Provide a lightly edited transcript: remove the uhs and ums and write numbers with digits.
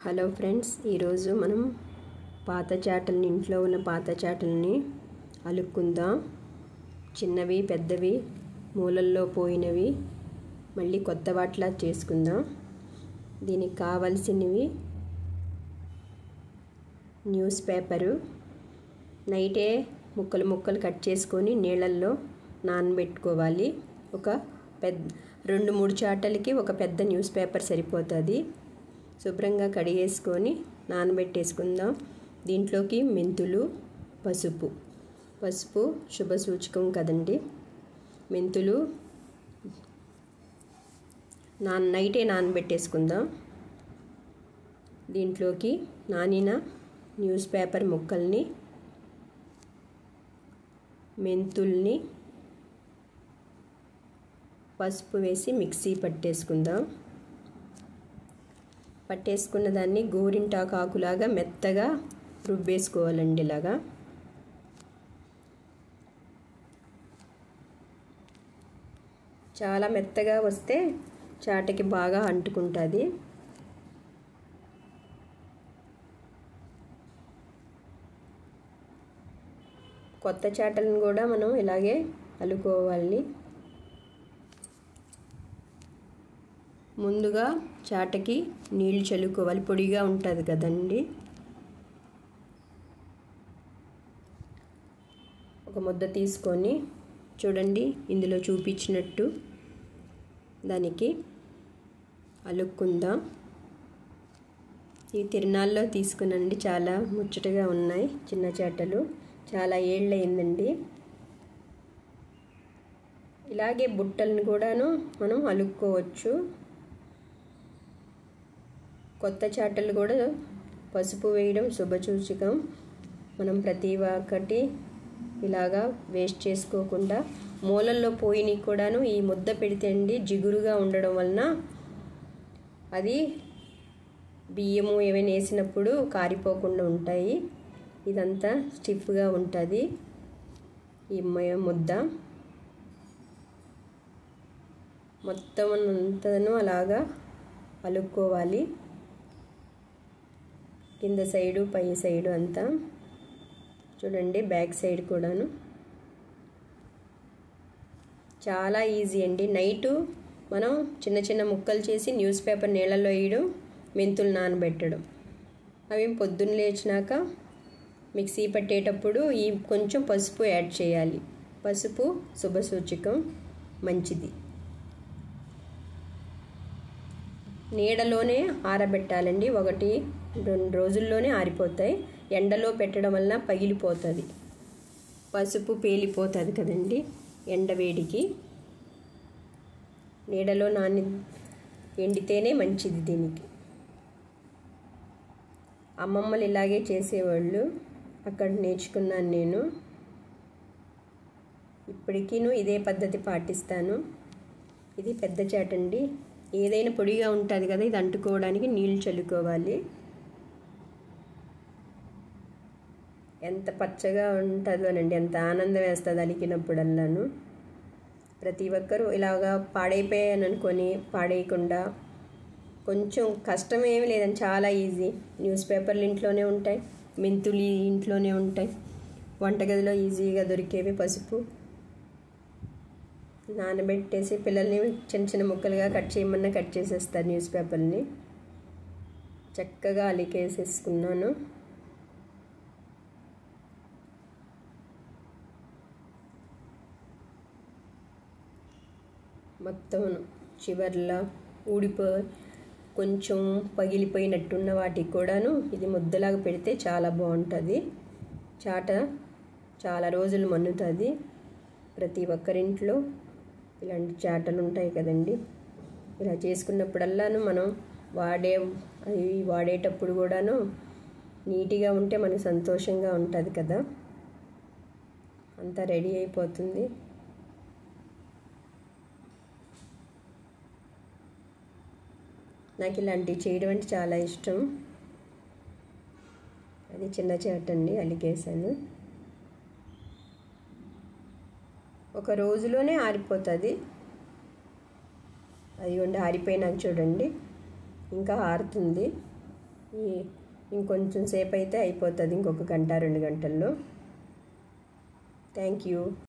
Hello friends, ఈరోజు మనం పాత చాటల్ని ఇంట్లో ఉన్న పాత చాటల్ని అలుక్కుందాం. చిన్నవి, పెద్దవి, మూలల్లో పోయినవి మళ్ళీ కొత్త వాటిలా చేసుకుందాం. దీనికి కావాల్సినవి న్యూస్ పేపరు, నైటే ముక్కలు ముక్కలు కట్ చేసుకొని నీళ్ళల్లో నానబెట్టుకోవాలి. ఒక 2-3 చాటలకి ఒక పెద్ద న్యూస్ పేపర్ సరిపోతుంది. శుభ్రంగా కడిగేసుకొని నానబెట్టేసుకుందాం. దీంట్లోకి మెంతులు, పసుపు శుభ సూచకం కదండి. మెంతులు నైటే నానబెట్టేసుకుందాం. దీంట్లోకి నానిన న్యూస్ పేపర్ ముక్కల్ని, మెంతుల్ని, పసుపు వేసి మిక్సీ పట్టేసుకుందాం. పట్టేసుకున్న దాన్ని గోరింటాకు ఆకులాగా మెత్తగా రుబ్బేసుకోవాలండి. ఇలాగా చాలా మెత్తగా వస్తే చాటకి బాగా అంటుకుంటుంది. కొత్త చాటలను కూడా మనం ఇలాగే అల్లుకోవాలి. ముందుగా చాటకి నీళ్ళు చల్లుకోవాలి. పొడిగా ఉంటుంది కదండి. ఒక ముద్ద తీసుకొని చూడండి, ఇందులో చూపించినట్టు దానికి అలుక్కుందాం. ఈ తిరునాళ్ళలో తీసుకునండి, చాలా ముచ్చటగా ఉన్నాయి. చిన్న చాటలు చాలా ఏళ్ళయిందండి. ఇలాగే బుట్టలను కూడాను మనం అలుక్కోవచ్చు. కొత్త చాటలు కూడా పసుపు వేయడం శుభసూచకం. మనం ప్రతి ఒక్కటి ఇలాగా వేస్ట్ చేసుకోకుండా, మూలల్లో పోయినవి కూడాను ఈ ముద్ద పెడితే అండి జిగురుగా ఉండడం వలన అది బియ్యము ఏమైనా వేసినప్పుడు కారిపోకుండా ఉంటాయి. ఇదంతా స్టిఫ్గా ఉంటుంది. ఈ ముద్ద మొత్తం అంతను అలాగా అలుక్కోవాలి. కింద సైడు, పై సైడు అంతా చూడండి, బ్యాక్ సైడ్ కూడాను. చాలా ఈజీ అండి. నైటు మనం చిన్న చిన్న ముక్కలు చేసి న్యూస్ పేపర్ నీళ్ళల్లో వేయడం, మెంతులు నానబెట్టడం. అవి పొద్దున్న లేచినాక మిక్సీ పట్టేటప్పుడు ఈ కొంచెం పసుపు యాడ్ చేయాలి. పసుపు శుభసూచకం, మంచిది. నీడలోనే ఆరబెట్టాలండి. 1-2 రోజుల్లోనే ఆరిపోతాయి. ఎండలో పెట్టడం వలన పగిలిపోతుంది, పసుపు పేలిపోతుంది కదండి ఎండవేడికి. నీడలో ఎండితేనే మంచిది దీనికి. అమ్మమ్మలు ఇలాగే చేసేవాళ్ళు, అక్కడ నేర్చుకున్నాను నేను. ఇప్పటికీను ఇదే పద్ధతి పాటిస్తాను. ఇది పెద్ద చాటండి. ఏదైనా పొడిగా ఉంటుంది కదా, ఇది అంటుకోవడానికి నీళ్ళు చల్లుకోవాలి. ఎంత పచ్చగా ఉంటుందోనండి, ఎంత ఆనందం వేస్తుంది అలికినప్పుడల్లాను. ప్రతి ఒక్కరూ ఇలాగా పాడైపోయాను అనుకొని పాడేయకుండా, కొంచెం కష్టం ఏమి లేదని, చాలా ఈజీ. న్యూస్ పేపర్లు ఇంట్లోనే ఉంటాయి, మెంతులు ఇంట్లోనే ఉంటాయి, వంటగదిలో ఈజీగా దొరికేవి. పసుపు నానబెట్టేసి పిల్లల్ని చిన్న చిన్న ముక్కలుగా కట్ చేయమన్నా కట్ చేసేస్తారు. న్యూస్ పేపర్ని చక్కగా అలికేసేసుకున్నాను. మొత్తం చివర్లా కొంచెం పగిలిపోయినట్టున్న వాటికి కూడాను ఇది ముద్దలాగా పెడితే చాలా బాగుంటుంది. చాట చాలా రోజులు మన్నుతుంది. ప్రతి ఒక్కరింట్లో ఇలాంటి చాటలు ఉంటాయి కదండి. ఇలా చేసుకున్నప్పుడల్లాను మనం వాడేటప్పుడు కూడాను నీట్గా ఉంటే మనకు సంతోషంగా ఉంటుంది కదా. అంతా రెడీ అయిపోతుంది. నాకు ఇలాంటివి చేయడం అంటే చాలా ఇష్టం. అది చిన్న చాట అండి, అలికేసాను. ఒక రోజులోనే ఆరిపోతుంది. అది ఆరిపోయినాక చూడండి ఇంకా ఆరుతుంది. ఇంకొంచెం సేపు అయితే అయిపోతుంది, ఇంకొక గంట 2 గంటల్లో. Thank you.